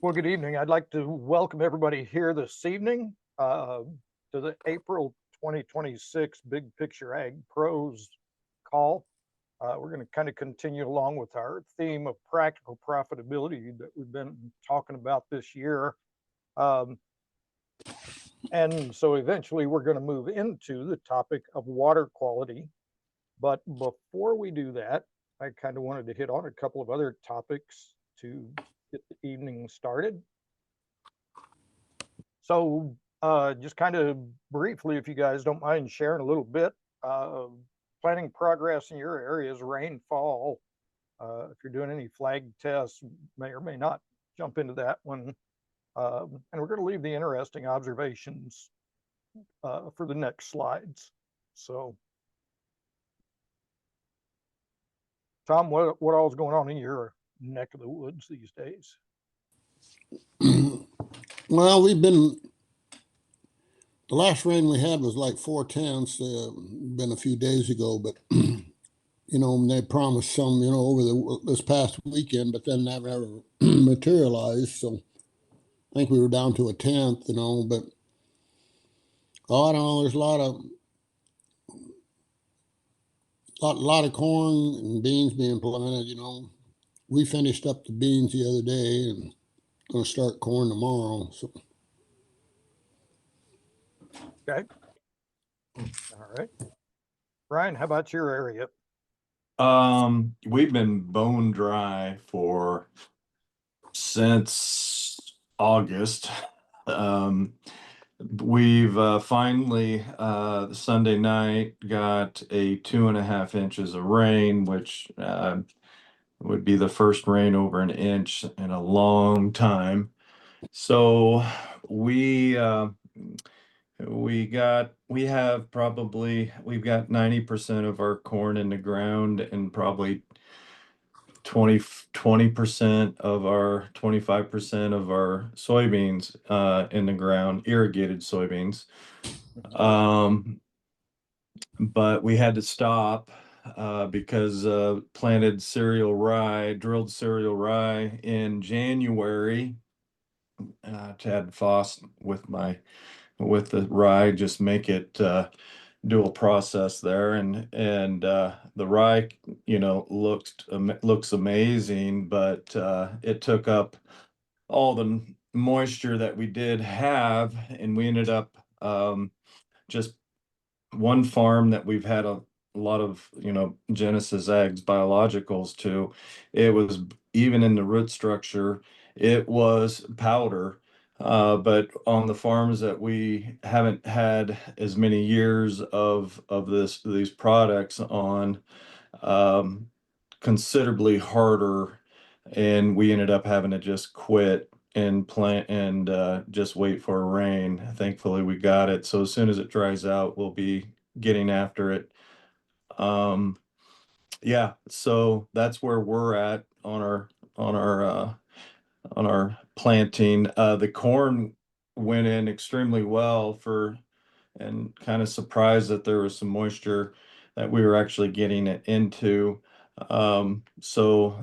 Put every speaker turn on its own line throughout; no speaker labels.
Well, good evening. I'd like to welcome everybody here this evening to the April 2026 Big Picture Ag Pros call. We're going to kind of continue along with our theme of practical profitability that we've been talking about this year. And so eventually we're going to move into the topic of water quality. But before we do that, I kind of wanted to hit on a couple of other topics to get the evening started. So just kind of briefly, if you guys don't mind sharing a little bit, planning progress in your areas, rainfall, if you're doing any flag tests, may or may not jump into that one. And we're going to leave the interesting observations for the next slides. So, Tom, what all is going on in your neck of the woods these days?
Well, the last rain we had was like 4/10, been a few days ago, but they promised some, over this past weekend, but then that never materialized. So I think we were down to a tenth, but I don't know. There's a lot of corn and beans being planted. We finished up the beans the other day and going to start corn tomorrow. So.
Okay. All right. Ryan, how about your area?
We've been bone dry since August. We've finally Sunday night got a 2.5 inches of rain, which would be the first rain over an inch in a long time. So we've got 90% of our corn in the ground and probably 20% of our 25% of our soybeans in the ground, irrigated soybeans. But we had to stop because drilled cereal rye in January. Chad Foss with the rye, just make it dual process there, and the rye looks amazing, but it took up all the moisture that we did have, and we ended up just one farm that we've had a lot of Genesis eggs biologicals to. It was even in the root structure, it was powder. But on the farms that we haven't had as many years of these products on, considerably harder, and we ended up having to just quit and plant and just wait for a rain. Thankfully, we got it. So as soon as it dries out, we'll be getting after it. Yeah, so that's where we're at on our planting. The corn went in extremely well and kind of surprised that there was some moisture that we were actually getting it into. So,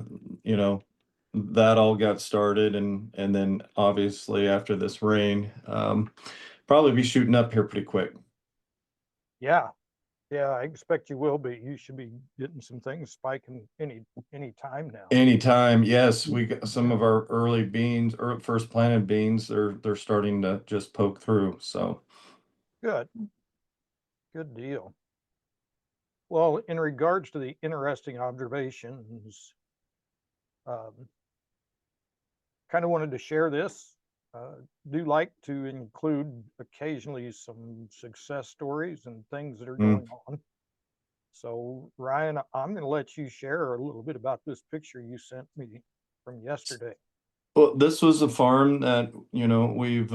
that all got started, and then obviously after this rain, probably be shooting up here pretty quick.
Yeah, I expect you will be. You should be getting some things spiking any time now.
Anytime, yes. We got some of our early beans, or first planted beans. They're starting to just poke through. So
good deal. Well, in regards to the interesting observations, kind of wanted to share this. Do like to include occasionally some success stories and things that are going on. So, Ryan, I'm going to let you share a little bit about this picture you sent me from yesterday.
Well, this was a farm that, we've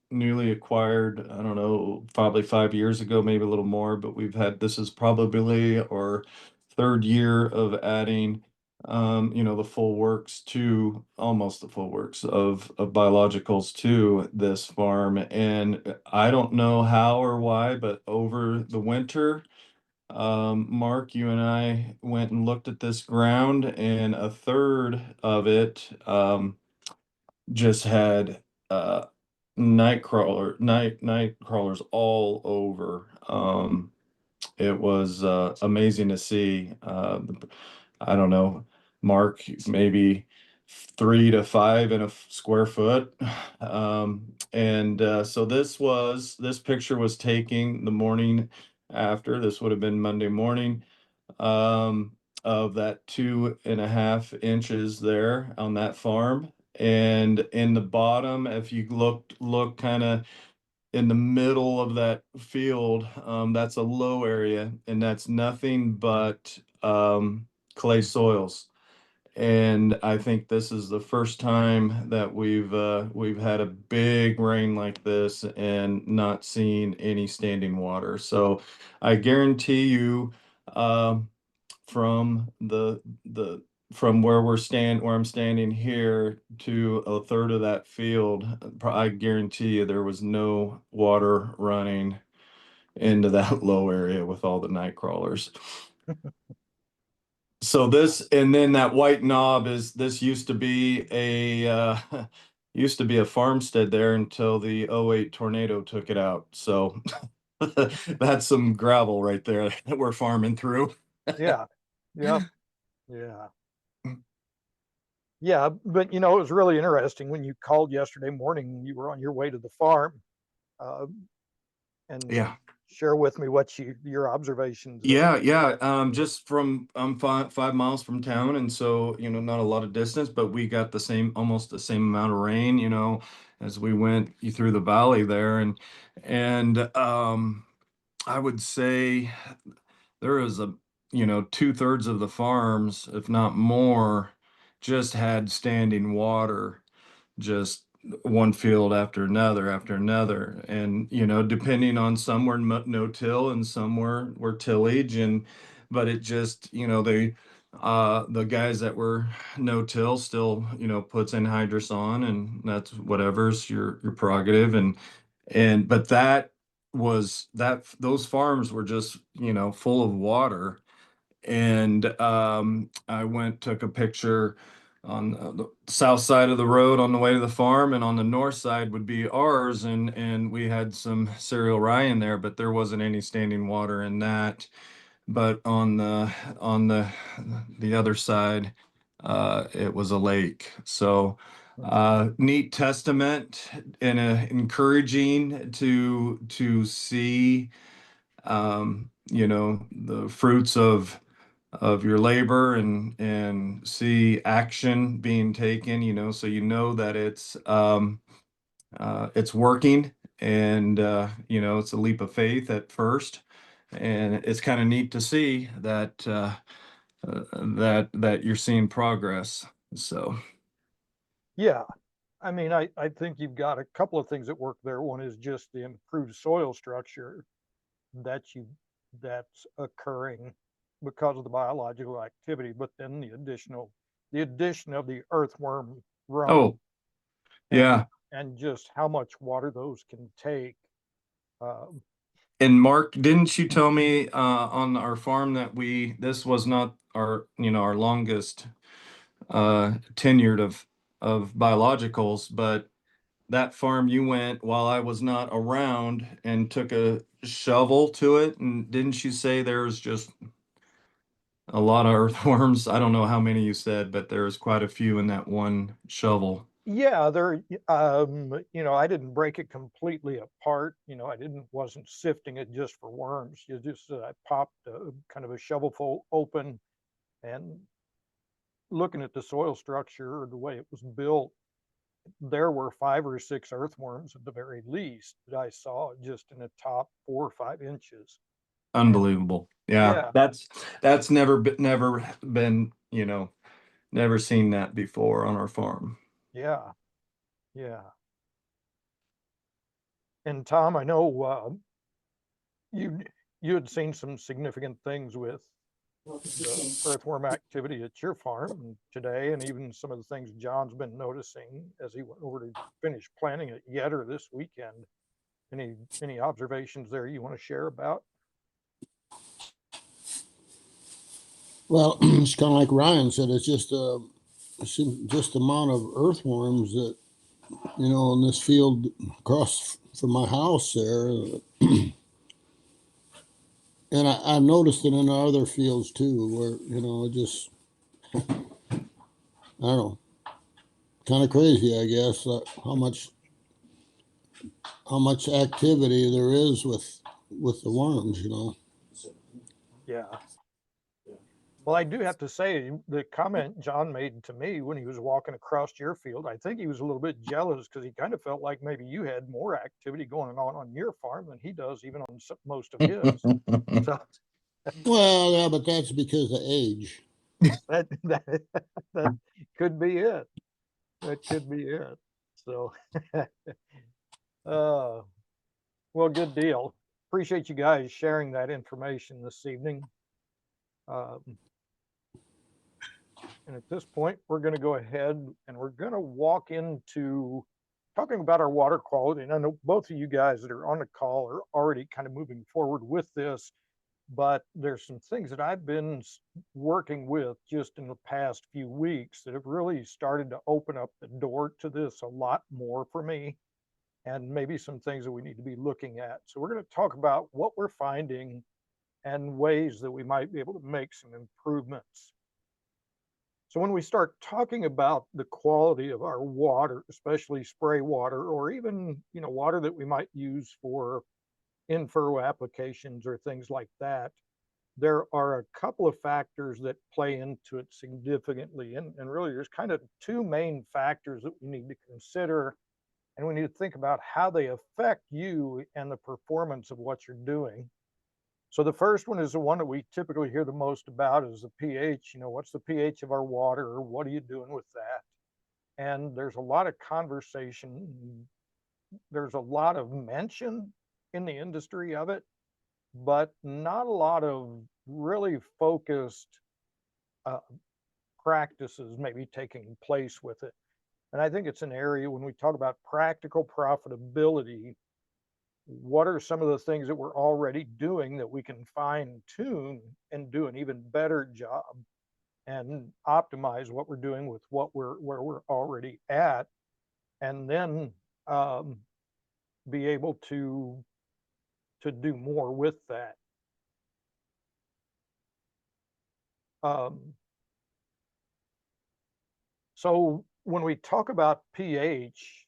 newly acquired, I don't know, probably 5 years ago, maybe a little more, but this is probably our third year of adding, the full works to almost the full works of biologicals to this farm. And I don't know how or why, but over the winter, Mark, you and I went and looked at this ground, and a third of it, just had night crawlers all over. It was amazing to see. I don't know, Mark, maybe 3 to 5 in a square foot. And so this picture was taken the morning after. This would have been Monday morning, um, of that 2.5 inches there on that farm. And in the bottom, if you look kind of in the middle of that field, that's a low area, and that's nothing but clay soils. And I think this is the first time that we've had a big rain like this and not seen any standing water. So I guarantee you, um, from the from where I'm standing here to a third of that field, I guarantee you there was no water running into that low area with all the night crawlers. So this, and then that white knob is, this used to be used to be a farmstead there until the '08 tornado took it out. So that's some gravel right there that we're farming through.
Yeah. Yep. Yeah. Yeah. But it was really interesting when you called yesterday morning, you were on your way to the farm, uh, and
Yeah.
share with me what your observations there.
Yeah. Just from, I'm 5 miles from town, and so not a lot of distance, but we got almost the same amount of rain, as we went through the valley there, and I would say there is 2/3 of the farms, if not more, just had standing water, just one field after another. And depending on, some were no-till and some were tillage. And but it just, the guys that were no-till still puts anhydrous on, and that's whatever's your prerogative. And but those farms were just full of water. And I took a picture on the south side of the road on the way to the farm, and on the north side would be ours, and we had some cereal rye in there, but there wasn't any standing water in that. But on the other side, it was a lake. So neat testament, and encouraging to see the fruits of your labor, and see action being taken, so that it's working. And it's a leap of faith at first, and it's kind of neat to see that you're seeing progress. So
Yeah. I mean, I think you've got a couple of things at work there. One is just the improved soil structure that that's occurring because of the biological activity, but then the addition of the earthworm run,
oh
and
yeah.
just how much water those can take. Um,
And Mark, didn't you tell me on our farm that this was not our longest tenured of biologicals, but that farm you went while I was not around and took a shovel to it, and didn't you say there was just a lot of earthworms? I don't know how many you said, but there was quite a few in that one shovel.
yeah, I didn't break it completely apart. Wasn't sifting it just for worms. I popped kind of a shovelful open, and looking at the soil structure or the way it was built, there were 5 or 6 earthworms at the very least that I saw just in the top 4 or 5 inches. And
Unbelievable. Yeah,
yeah,
that's never been, never seen that before on our farm.
yeah, yeah. And Tom, I know you you had seen some significant things with the earthworm activity at your farm today, and even some of the things John's been noticing as he went over to finish planting it yet or this weekend. Any observations there you want to share about?
Well, it's kind of like Ryan said. It's just just the amount of earthworms that in this field across from my house there, and I've noticed it in other fields too, where it just I don't know, kind of crazy, I guess, how much activity there is with the worms.
Yeah. Well, I do have to say the comment John made to me when he was walking across your field, I think he was a little bit jealous because he kind of felt like maybe you had more activity going on your farm than he does, even on most of his. So
Well, yeah, but that's because of age.
that that could be it. That could be it. So, uh, well, good deal. Appreciate you guys sharing that information this evening. Um, And at this point, we're going to go ahead and we're going to walk into talking about our water quality. And I know both of you guys that are on the call are already kind of moving forward with this, but there's some things that I've been working with just in the past few weeks that have really started to open up the door to this a lot more for me, and maybe some things that we need to be looking at. So we're going to talk about what we're finding and ways that we might be able to make some improvements. So when we start talking about the quality of our water, especially spray water, or even, water that we might use for in-furrow applications or things like that, there are a couple of factors that play into it significantly. And really, there's kind of two main factors that we need to consider, and we need to think about how they affect you and the performance of what you're doing. So the first one is the one that we typically hear the most about is the pH. What's the pH of our water, or what are you doing with that? And there's a lot of conversation. There's a lot of mention in the industry of it, but not a lot of really focused uh, practices maybe taking place with it. And I think it's an area when we talk about practical profitability, what are some of the things that we're already doing that we can fine tune and do an even better job and optimize what we're doing with where we're already at, and then um, be able to do more with that. Um, so when we talk about pH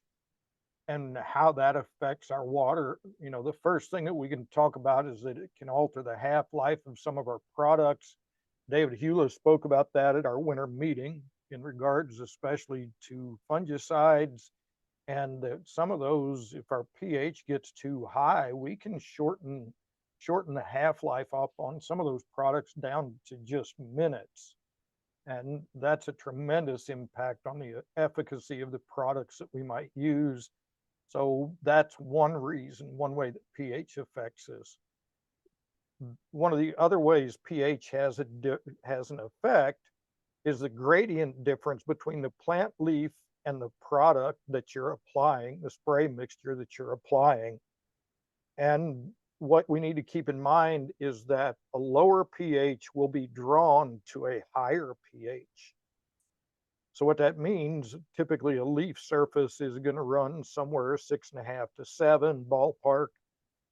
and how that affects our water, the first thing that we can talk about is that it can alter the half-life of some of our products. David Hewlett spoke about that at our winter meeting in regards especially to fungicides, and that some of those, if our pH gets too high, we can shorten the half-life up on some of those products down to just minutes. And that's a tremendous impact on the efficacy of the products that we might use. So that's one reason, one way that pH affects us. One of the other ways pH has an effect is the gradient difference between the plant leaf and the product that you're applying, the spray mixture that you're applying. And what we need to keep in mind is that a lower pH will be drawn to a higher pH. So what that means, typically a leaf surface is going to run somewhere 6.5 to 7 ballpark.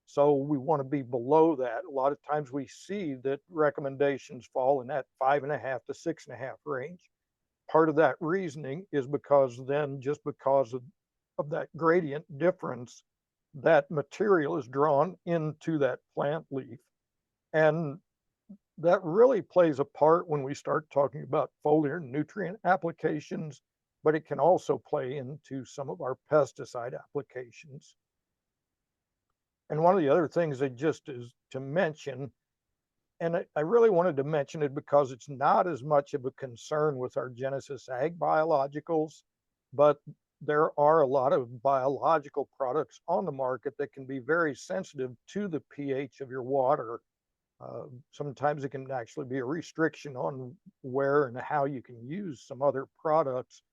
So we want to be below that. A lot of times we see that recommendations fall in that 5.5 to 6.5 range. Part of that reasoning is because then, just because of that gradient difference, that material is drawn into that plant leaf. And that really plays a part when we start talking about foliar nutrient applications, but it can also play into some of our pesticide applications. And one of the other things that just is to mention, and I really wanted to mention it because it's not as much of a concern with our Genesis Ag biologicals, but there are a lot of biological products on the market that can be very sensitive to the pH of your water. Sometimes it can actually be a restriction on where and how you can use some other products.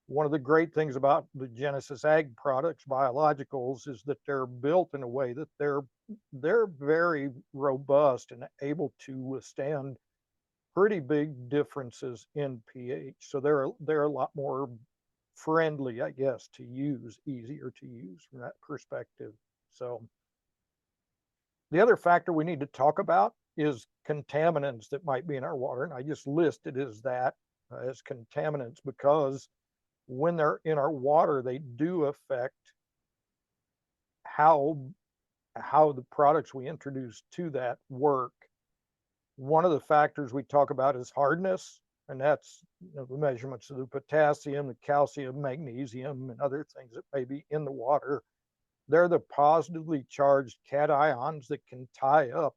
One of the great things about the Genesis Ag products, biologicals, is that they're built in a way that they're very robust and able to withstand pretty big differences in pH. So they're a lot more friendly, I guess, to use, easier to use from that perspective. So the other factor we need to talk about is contaminants that might be in our water. And I just listed as that as contaminants because when they're in our water, they do affect how the products we introduce to that work. One of the factors we talk about is hardness, and that's the measurements of the potassium, the calcium, magnesium, and other things that may be in the water. They're the positively charged cations that can tie up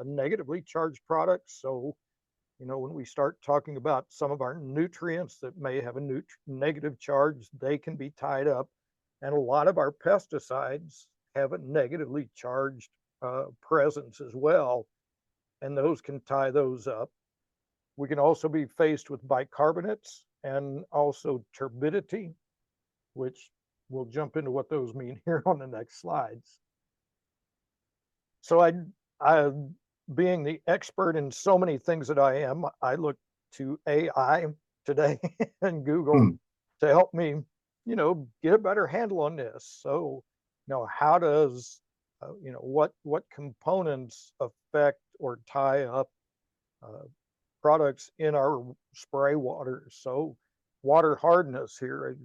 negatively charged products. So, when we start talking about some of our nutrients that may have a negative charge, they can be tied up. And a lot of our pesticides have a negatively charged presence as well, and those can tie those up. We can also be faced with bicarbonates and also turbidity, which we'll jump into what those mean here on the next slides. So I being the expert in so many things that I am, I look to AI today and Google to help me, get a better handle on this. So, how does, what components affect or tie up products in our spray water? So water hardness here,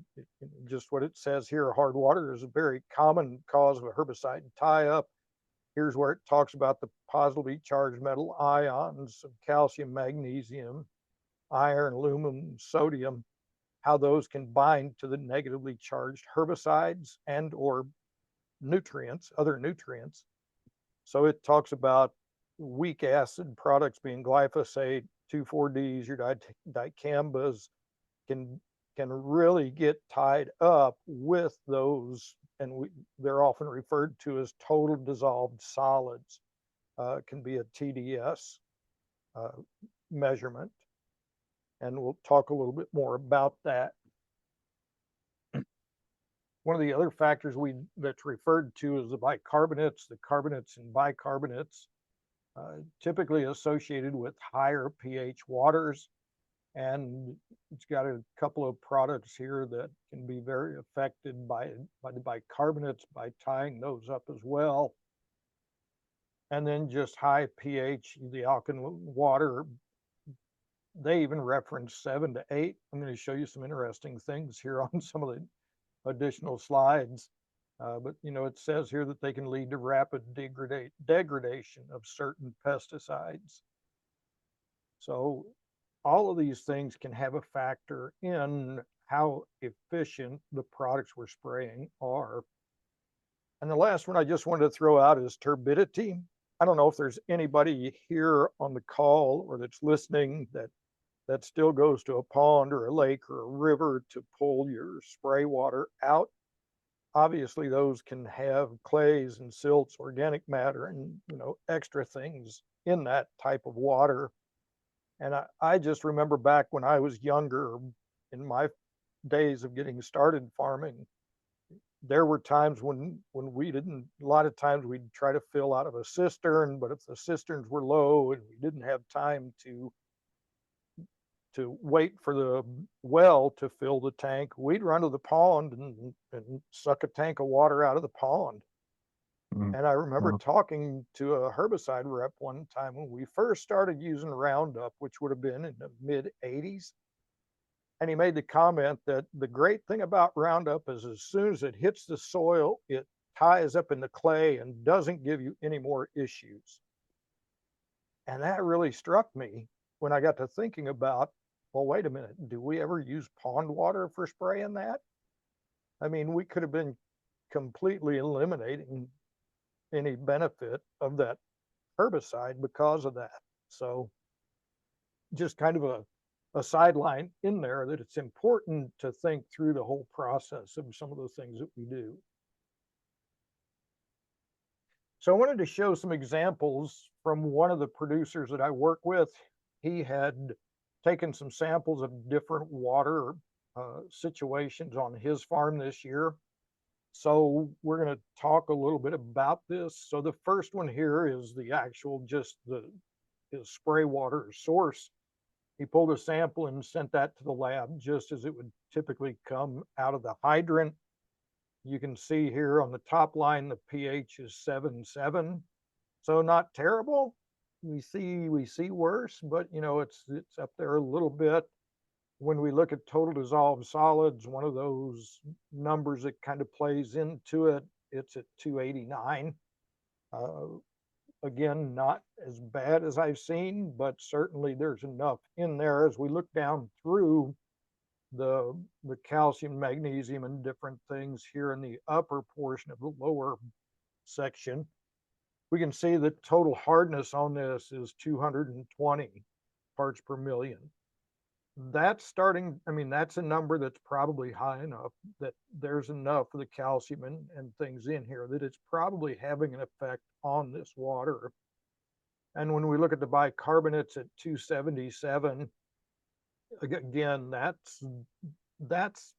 just what it says here, hard water is a very common cause of a herbicide tie up. Here's where it talks about the positively charged metal ions of calcium, magnesium, iron, aluminum, sodium, how those can bind to the negatively charged herbicides and or nutrients, other nutrients. So it talks about weak acid products being glyphosate, 2,4-Ds, your dicambas can really get tied up with those, and they're often referred to as total dissolved solids. Can be a TDS measurement, and we'll talk a little bit more about that. One of the other factors that's referred to is the bicarbonates, the carbonates and bicarbonates, typically associated with higher pH waters. And it's got a couple of products here that can be very affected by the bicarbonates by tying those up as well. And then just high pH, the alkaline water, they even reference 7 to 8. I'm going to show you some interesting things here on some of the additional slides. But it says here that they can lead to rapid degradation of certain pesticides. So all of these things can have a factor in how efficient the products we're spraying are. And the last one I just wanted to throw out is turbidity. I don't know if there's anybody here on the call or that's listening that still goes to a pond or a lake or a river to pull your spray water out. Obviously, those can have clays and silts, organic matter, and extra things in that type of water. And I just remember back when I was younger, in my days of getting started farming, there were times when we didn't, a lot of times we'd try to fill out of a cistern, but if the cisterns were low and we didn't have time to wait for the well to fill the tank, we'd run to the pond and suck a tank of water out of the pond. And I remember talking to a herbicide rep one time when we first started using Roundup, which would have been in the mid 80s. And he made the comment that the great thing about Roundup is as soon as it hits the soil, it ties up in the clay and doesn't give you any more issues. And that really struck me when I got to thinking about, well, wait a minute, do we ever use pond water for spraying that? I mean, we could have been completely eliminating any benefit of that herbicide because of that. So just kind of a sideline in there that it's important to think through the whole process of some of the things that we do. So I wanted to show some examples from one of the producers that I work with. He had taken some samples of different water situations on his farm this year. So we're going to talk a little bit about this. So the first one here is the actual, just the spray water source He pulled a sample and sent that to the lab just as it would typically come out of the hydrant. You can see here on the top line, the pH is 7.7. So not terrible. We see worse, but you know, it's up there a little bit. When we look at total dissolved solids, one of those numbers that kind of plays into it, it's at 289. Again, not as bad as I've seen, but certainly there's enough in there. As we look down through the calcium, magnesium, and different things here in the upper portion of the lower section, we can see the total hardness on this is 220 parts per million. That's starting, I mean, that's a number that's probably high enough that there's enough of the calcium and things in here that it's probably having an effect on this water. And when we look at the bicarbonates at 277, again, that's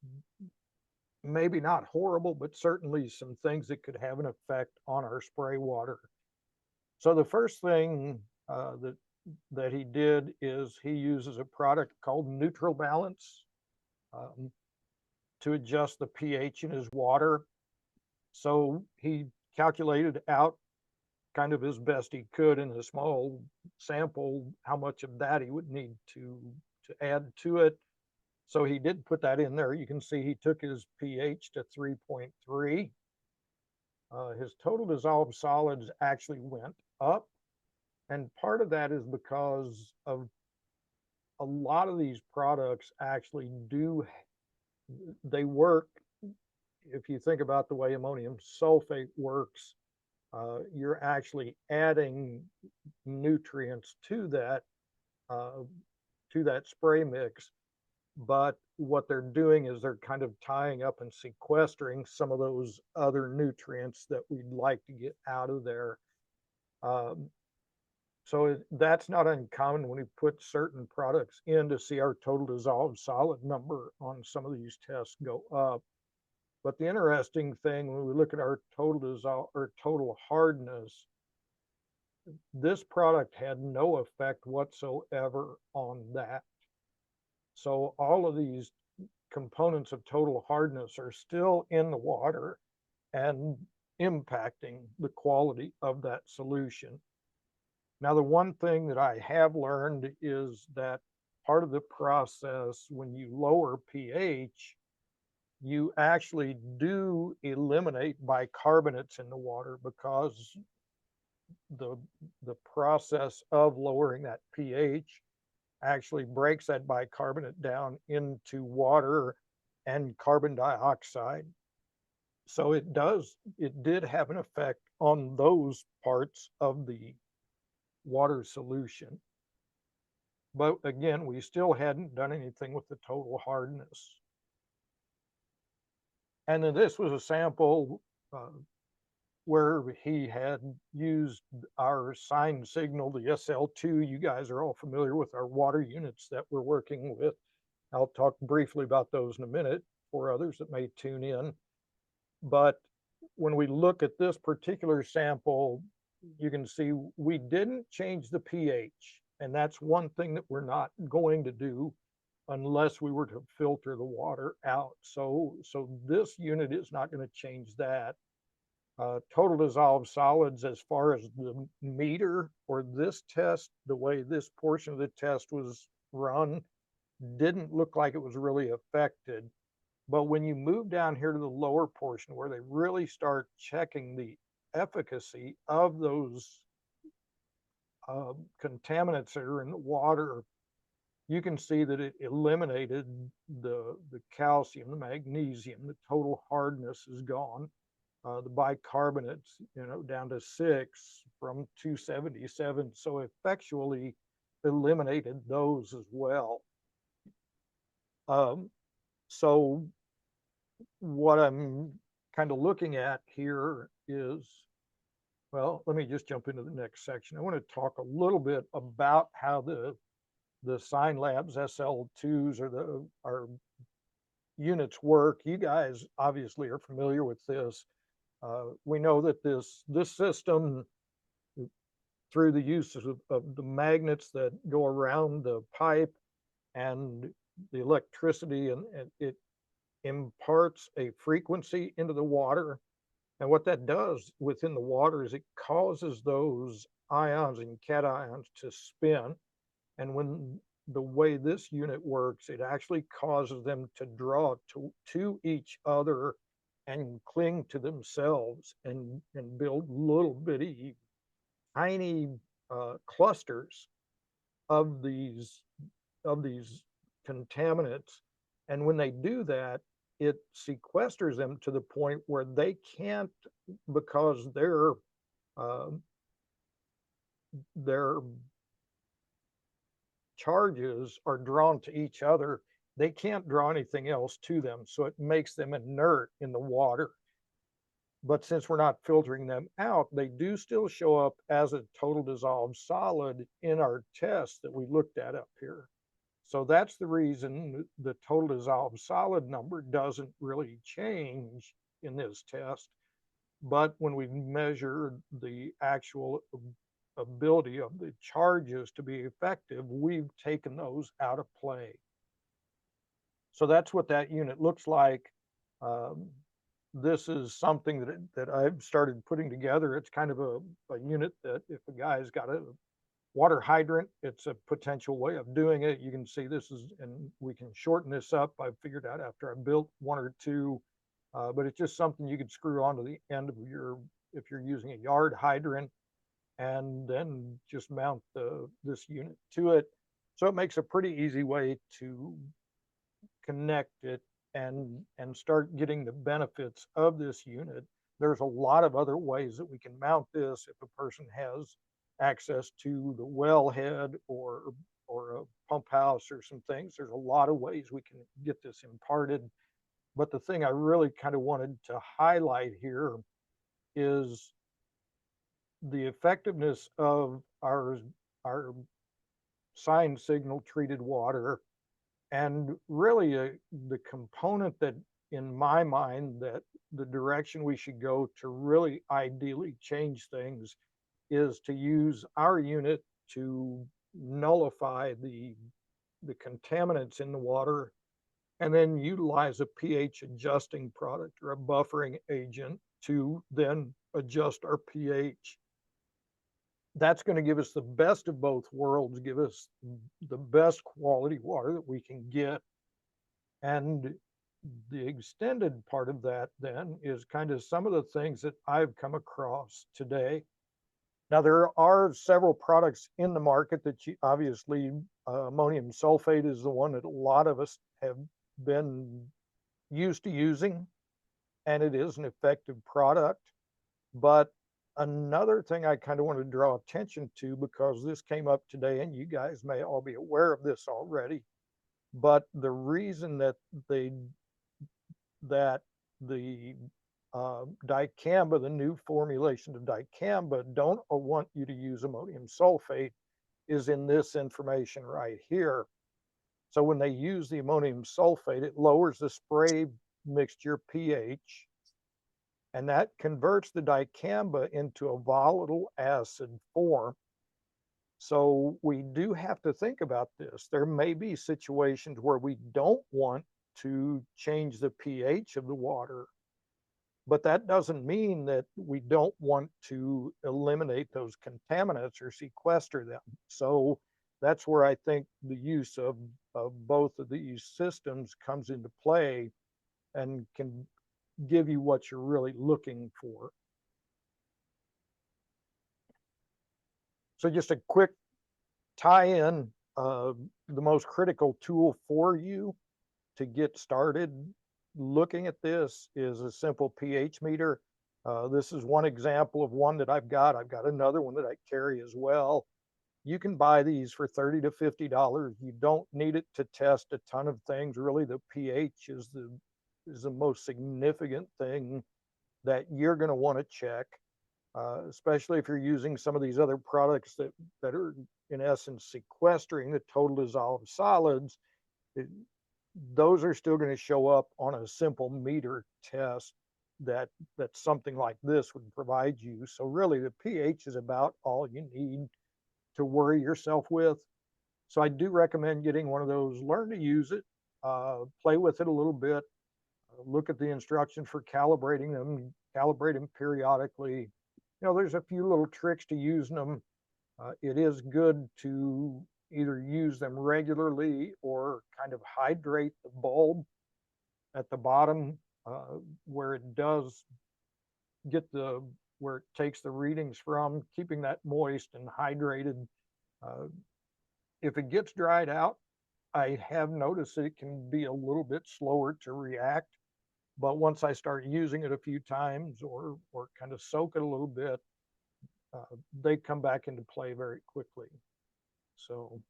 maybe not horrible, but certainly some things that could have an effect on our spray water. So the first thing that he did is he uses a product called Neutral Balance to adjust the pH in his water. So he calculated out kind of as best he could in a small sample how much of that he would need to add to it. So he did put that in there. You can see he took his pH to 3.3. His total dissolved solids actually went up. And part of that is because of a lot of these products actually they work. If you think about the way ammonium sulfate works, you're actually adding nutrients to that spray mix. But what they're doing is they're kind of tying up and sequestering some of those other nutrients that we'd like to get out of there. So that's not uncommon when we put certain products in to see our total dissolved solid number on some of these tests go up. But the interesting thing when we look at our total hardness, this product had no effect whatsoever on that. So all of these components of total hardness are still in the water and impacting the quality of that solution. Now, the one thing that I have learned is that part of the process when you lower pH, you actually do eliminate bicarbonates in the water because the process of lowering that pH actually breaks that bicarbonate down into water and carbon dioxide. So it did have an effect on those parts of the water solution. But again, we still hadn't done anything with the total hardness. And then this was a sample where he had used our sign signal, the SL2. You guys are all familiar with our water units that we're working with. I'll talk briefly about those in a minute for others that may tune in. But when we look at this particular sample, you can see we didn't change the pH. And that's one thing that we're not going to do unless we were to filter the water out. So this unit is not going to change that. Total dissolved solids, as far as the meter for this test, the way this portion of the test was run, didn't look like it was really affected. But when you move down here to the lower portion where they really start checking the efficacy of those contaminants that are in the water, you can see that it eliminated the calcium, the magnesium, the total hardness is gone. The bicarbonates, down to 6 from 277. So effectually eliminated those as well. So what I'm kind of looking at here is, well, let me just jump into the next section. I want to talk a little bit about how the Sign Labs SL2s or our units work. You guys obviously are familiar with this. We know that this system, through the use of the magnets that go around the pipe, and the electricity, and it imparts a frequency into the water. And what that does within the water is it causes those ions and cations to spin. And when the way this unit works, it actually causes them to draw to each other and cling to themselves and build little bitty tiny clusters of these of these contaminants. And when they do that, it sequesters them to the point where they can't, because uh, their charges are drawn to each other, they can't draw anything else to them. So it makes them inert in the water. But since we're not filtering them out, they do still show up as a total dissolved solid in our test that we looked at up here. So that's the reason the total dissolved solid number doesn't really change in this test. But when we measure the actual ability of the charges to be effective, we've taken those out of play. So that's what that unit looks like. Um, this is something that I've started putting together. It's kind of a unit that if a guy's got a water hydrant, it's a potential way of doing it. You can see this is, and we can shorten this up. I figured out after I built one or two, but it's just something you could screw onto the end of your, if you're using a yard hydrant, and then just mount this unit to it. So it makes a pretty easy way to connect it and start getting the benefits of this unit. There's a lot of other ways that we can mount this if a person has access to the wellhead or a pump house or some things. There's a lot of ways we can get this imparted. But the thing I really kind of wanted to highlight here is the effectiveness of our sign signal treated water, and really the component that in my mind that the direction we should go to really ideally change things is to use our unit to nullify the contaminants in the water, and then utilize a pH adjusting product or a buffering agent to then adjust our pH. That's going to give us the best of both worlds, give us the best quality water that we can get. And the extended part of that then is kind of some of the things that I've come across today. Now, there are several products in the market that you obviously, ammonium sulfate is the one that a lot of us have been used to using, and it is an effective product. But another thing I kind of want to draw attention to, because this came up today, and you guys may all be aware of this already, but the reason that the dicamba, the new formulation of dicamba, don't want you to use ammonium sulfate is in this information right here. So when they use the ammonium sulfate, it lowers the spray mixture pH, and that converts the dicamba into a volatile acid form. So we do have to think about this. There may be situations where we don't want to change the pH of the water, but that doesn't mean that we don't want to eliminate those contaminants or sequester them. So that's where I think the use of both of these systems comes into play and can give you what you're really looking for. So just a quick tie-in, the most critical tool for you to get started looking at this is a simple pH meter. This is one example of one that I've got. I've got another one that I carry as well. You can buy these for $30 to $50. You don't need it to test a ton of things. Really, the pH is the most significant thing that you're going to want to check, especially if you're using some of these other products that are in essence sequestering the total dissolved solids. Those are still going to show up on a simple meter test that something like this would provide you. So really the pH is about all you need to worry yourself with. So I do recommend getting one of those, learn to use it, play with it a little bit, look at the instructions for calibrating them, calibrate them periodically. There's a few little tricks to using them. It is good to either use them regularly or kind of hydrate the bulb at the bottom, where it does get where it takes the readings from, keeping that moist and hydrated. Uh, if it gets dried out, I have noticed that it can be a little bit slower to react, but once I start using it a few times or kind of soak it a little bit, they come back into play very quickly. So,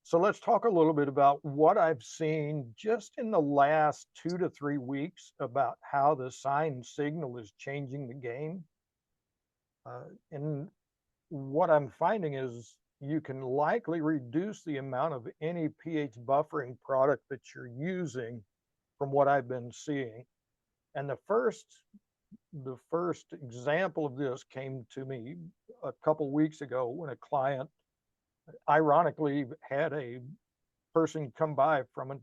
so let's talk a little bit about what I've seen just in the last 2 to 3 weeks about how the sign signal is changing the game. And what I'm finding is you can likely reduce the amount of any pH buffering product that you're using from what I've been seeing. And the first example of this came to me a couple weeks ago when a client ironically had a person come by from a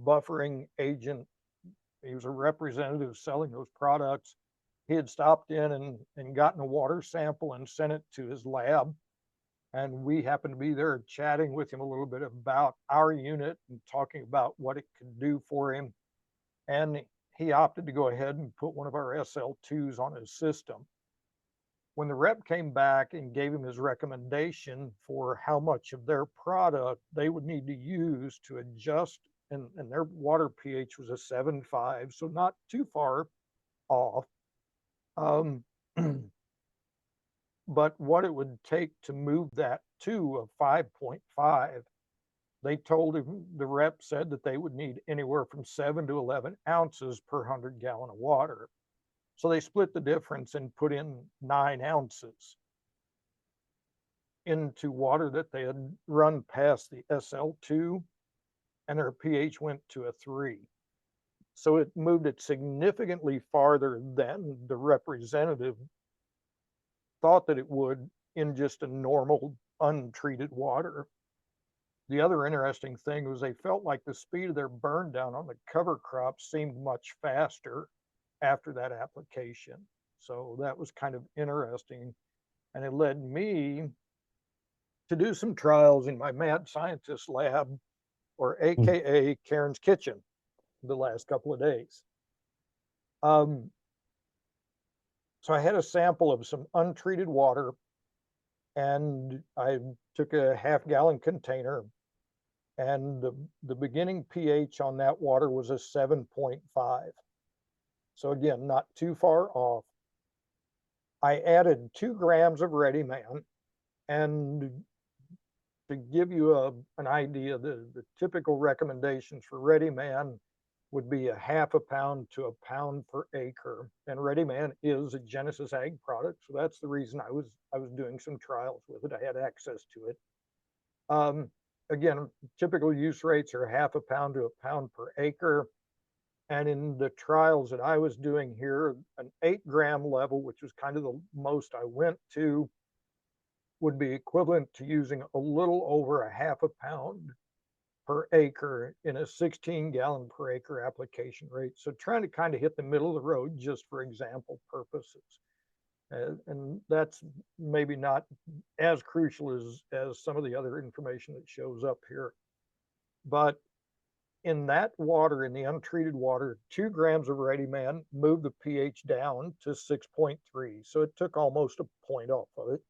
buffering agent. He was a representative selling those products. He had stopped in and gotten a water sample and sent it to his lab. And we happened to be there chatting with him a little bit about our unit and talking about what it could do for him. And he opted to go ahead and put one of our SL2s on his system. When the rep came back and gave him his recommendation for how much of their product they would need to use to adjust, and their water pH was a 7.5, so not too far off. But what it would take to move that to a 5.5, they told him, the rep said that they would need anywhere from 7 to 11 ounces per 100 gallon of water. So they split the difference and put in 9 ounces into water that they had run past the SL2, and their pH went to a 3. So it moved it significantly farther than the representative thought that it would in just a normal untreated water. The other interesting thing was they felt like the speed of their burn down on the cover crops seemed much faster after that application. So that was kind of interesting. And it led me to do some trials in my mad scientist lab, or AKA Karen's kitchen, the last couple of days. So I had a sample of some untreated water, and I took a half-gallon container, and the beginning pH on that water was a 7.5. So again, not too far off. I added 2 grams of Ready Man, and to give you an idea, the typical recommendations for Ready Man would be a half a pound to a pound per acre. And Ready Man is a Genesis Ag product, so that's the reason I was doing some trials with it. I had access to it. Again, typical use rates are half a pound to a pound per acre. And in the trials that I was doing here, an 8-gram level, which was kind of the most I went to, would be equivalent to using a little over a half a pound per acre in a 16-gallon per acre application rate. So trying to kind of hit the middle of the road just for example purposes. And that's maybe not as crucial as some of the other information that shows up here. But in that water, in the untreated water, 2 grams of Ready Man moved the pH down to 6.3. So it took almost a point off of it.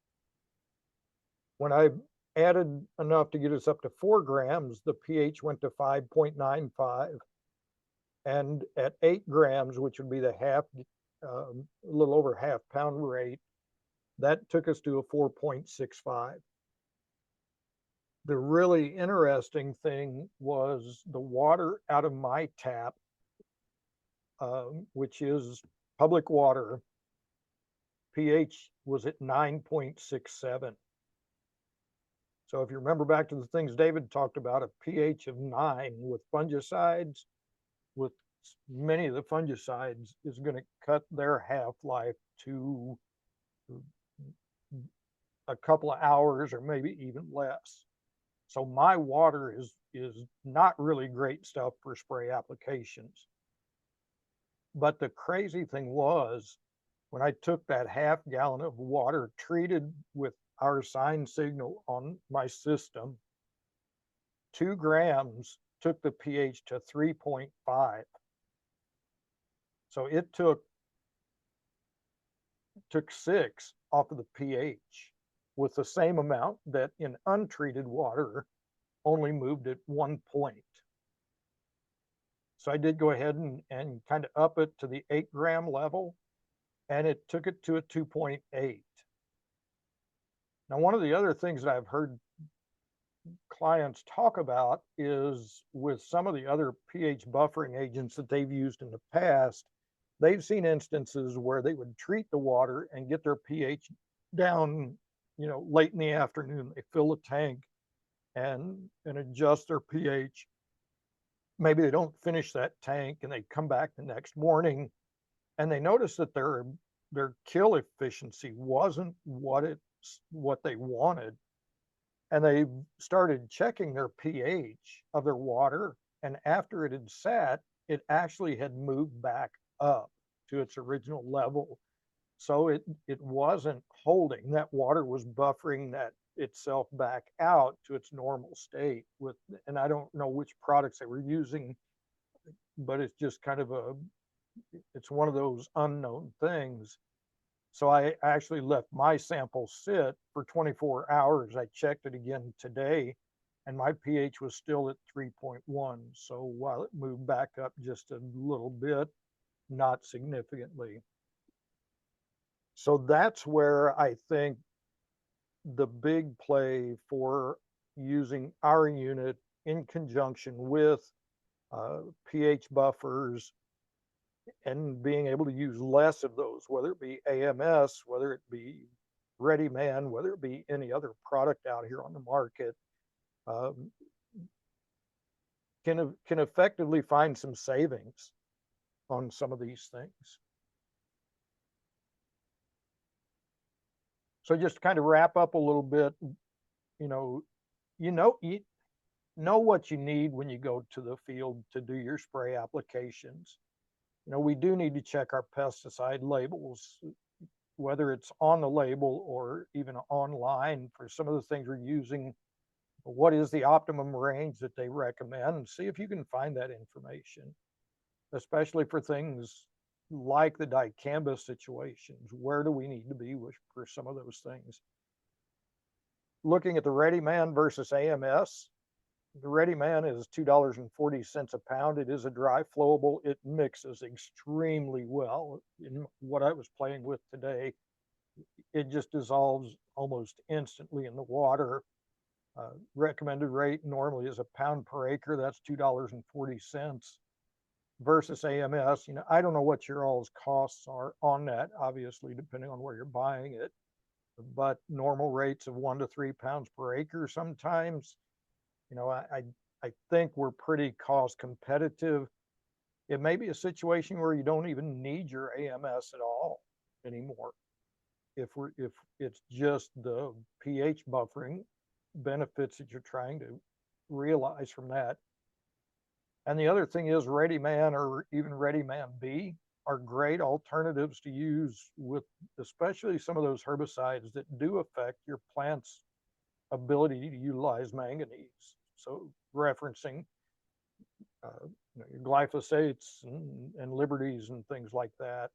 When I added enough to get us up to 4 grams, the pH went to 5.95. And at 8 grams, which would be the a little over half pound rate, that took us to a 4.65. The really interesting thing was the water out of my tap, which is public water, pH was at 9.67. So if you remember back to the things David talked about, a pH of 9 with fungicides, with many of the fungicides, is going to cut their half-life to a couple of hours or maybe even less. So my water is not really great stuff for spray applications. But the crazy thing was, when I took that half gallon of water treated with our sign signal on my system, 2 grams took the pH to 3.5. So it took 6 off of the pH with the same amount that in untreated water only moved at 1 point. So I did go ahead and kind of up it to the 8-gram level, and it took it to a 2.8. Now, one of the other things that I've heard clients talk about is with some of the other pH buffering agents that they've used in the past, they've seen instances where they would treat the water and get their pH down, late in the afternoon. They fill the tank and adjust their pH. Maybe they don't finish that tank and they come back the next morning and they notice that their kill efficiency wasn't what they wanted. And they started checking their pH of their water. And after it had sat, it actually had moved back up to its original level. So it wasn't holding. That water was buffering that itself back out to its normal state and I don't know which products they were using, but it's just kind of it's one of those unknown things. So I actually left my sample sit for 24 hours. I checked it again today and my pH was still at 3.1. So while it moved back up just a little bit, not significantly. So that's where I think the big play for using our unit in conjunction with pH buffers and being able to use less of those, whether it be AMS, whether it be Ready Man, whether it be any other product out here on the market, can effectively find some savings on some of these things. So just to kind of wrap up a little bit, you know what you need when you go to the field to do your spray applications. We do need to check our pesticide labels, whether it's on the label or even online for some of the things we're using. What is the optimum range that they recommend? See if you can find that information, especially for things like the dicamba situations. Where do we need to be for some of those things? Looking at the Ready Man versus AMS, the Ready Man is $2.40 a pound. It is a dry flowable. It mixes extremely well. In what I was playing with today, it just dissolves almost instantly in the water. Recommended rate normally is a pound per acre. That's $2.40 versus AMS. I don't know what your all's costs are on that, obviously, depending on where you're buying it, but normal rates of 1 to 3 pounds per acre sometimes. I think we're pretty cost competitive. It may be a situation where you don't even need your AMS at all anymore. If it's just the pH buffering benefits that you're trying to realize from that. And the other thing is Ready Man or even Ready Man B are great alternatives to use with especially some of those herbicides that do affect your plant's ability to utilize manganese. So referencing your glyphosates and liberties and things like that.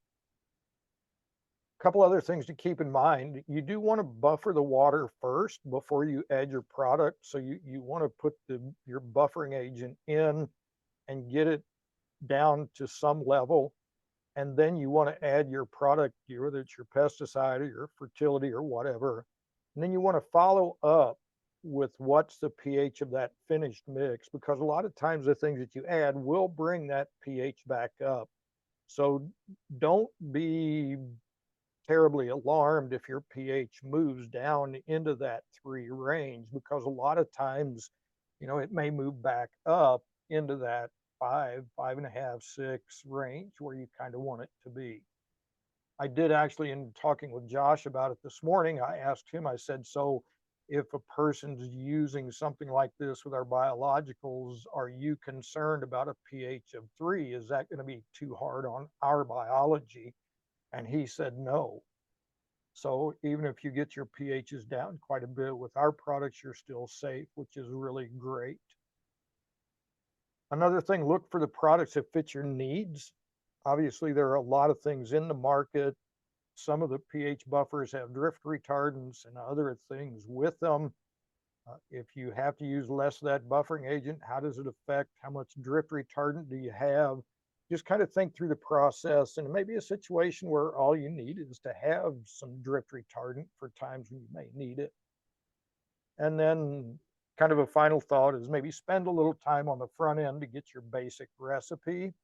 A couple other things to keep in mind. You do want to buffer the water first before you add your product. So you want to put your buffering agent in and get it down to some level. And then you want to add your product, whether it's your pesticide or your fertility or whatever. And then you want to follow up with what's the pH of that finished mix, because a lot of times the things that you add will bring that pH back up. So don't be terribly alarmed if your pH moves down into that 3 range, because a lot of times, it may move back up into that 5, 5.5, 6 range where you kind of want it to be. I did actually, in talking with Josh about it this morning, I asked him, I said, so if a person's using something like this with our biologicals, are you concerned about a pH of 3? Is that going to be too hard on our biology? And he said no. So even if you get your pHs down quite a bit with our products, you're still safe, which is really great. Another thing, look for the products that fit your needs. Obviously, there are a lot of things in the market. Some of the pH buffers have drift retardants and other things with them. If you have to use less of that buffering agent, how does it affect? How much drift retardant do you have? Just kind of think through the process, and it may be a situation where all you need is to have some drift retardant for times when you may need it. And then kind of a final thought is maybe spend a little time on the front end to get your basic recipe.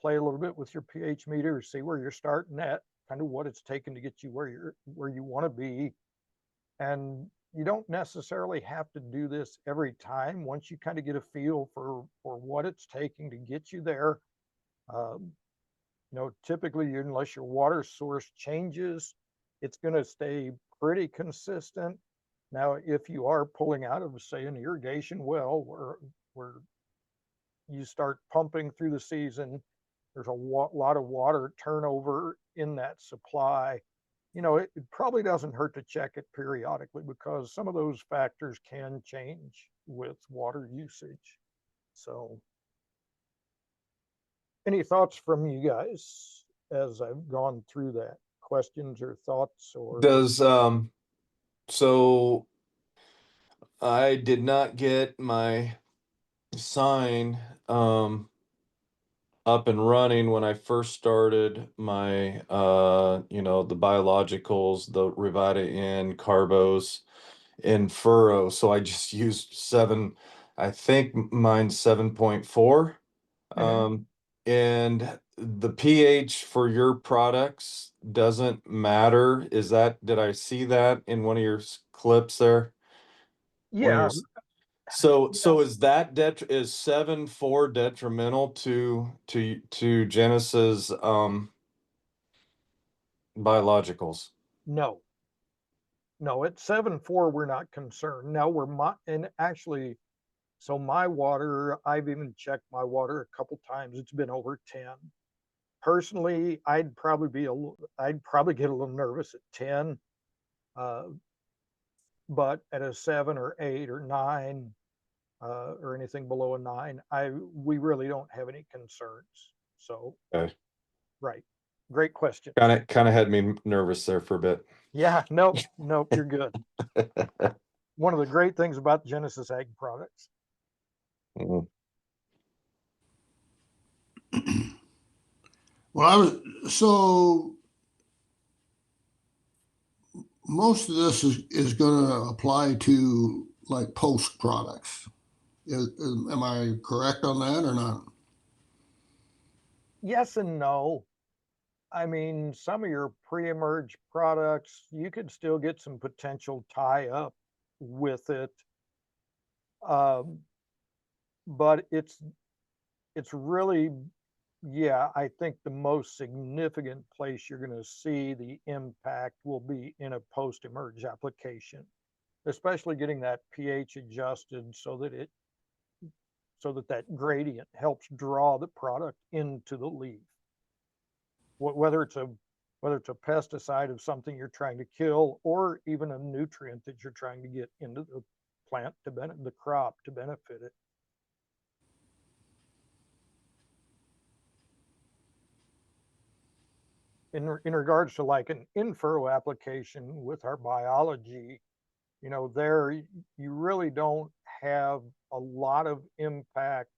Play a little bit with your pH meter, see where you're starting at, kind of what it's taken to get you where you want to be. And you don't necessarily have to do this every time. Once you kind of get a feel for what it's taking to get you there, typically, unless your water source changes, it's going to stay pretty consistent. Now, if you are pulling out of, say, an irrigation well where you start pumping through the season, there's a lot of water turnover in that supply. It probably doesn't hurt to check it periodically because some of those factors can change with water usage. So, any thoughts from you guys as I've gone through that? Questions or thoughts or
Does so I did not get my sign up and running when I first started my the biologicals, the Revita in Carbos in furrow. So I just used I think mine's 7.4. Um and the pH for your products doesn't matter. Did I see that in one of your clips there? One of
yeah,
your so
yeah,
is that is 7.4 detrimental to Genesis biologicals?
no, no, at 7.4 we're not concerned. Now and actually, so my water, I've even checked my water a couple times. It's been over 10. Personally, I'd probably get a little nervous at 10. Uh, but at a 7 or 8 or 9, or anything below a 9, we really don't have any concerns. So,
Okay.
right, great question.
Kind of had me nervous there for a bit.
Yeah, nope, nope, you're good. One of the great things about Genesis Ag products.
Mhm.
Well, so most of this is going to apply to like post products. Am I correct on that or not?
Yes and no. I mean, some of your pre-emerge products, you could still get some potential tie up with it. Um, but it's really, yeah, I think the most significant place you're going to see the impact will be in a post-emerge application, especially getting that pH adjusted so that gradient helps draw the product into the leaf. Whether it's a pesticide of something you're trying to kill, or even a nutrient that you're trying to get into the plant to benefit the crop to benefit it. In regards to like an in-furrow application with our biology, there you really don't have a lot of impact.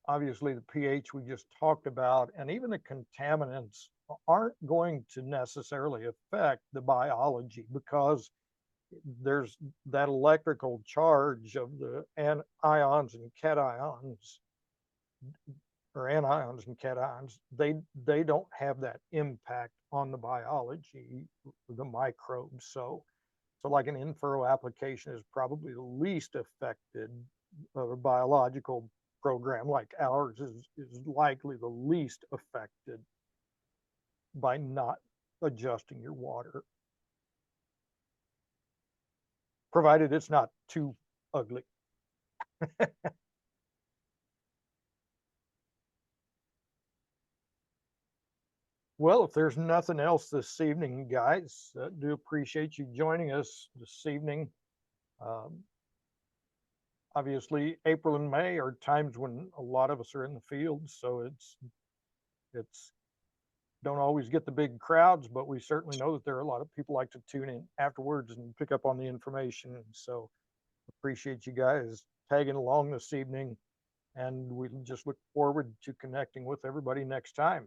Obviously, the pH we just talked about, and even the contaminants aren't going to necessarily affect the biology because there's that electrical charge of the ions and cations, or anions and cations. They don't have that impact on the biology, the microbes. So like an in-furrow application is probably the least affected of a biological program like ours is likely the least affected by not adjusting your water, provided it's not too ugly. Well, if there's nothing else this evening, guys, do appreciate you joining us this evening. Um, Obviously, April and May are times when a lot of us are in the field, so it's don't always get the big crowds, but we certainly know that there are a lot of people like to tune in afterwards and pick up on the information. So appreciate you guys tagging along this evening, and we just look forward to connecting with everybody next time.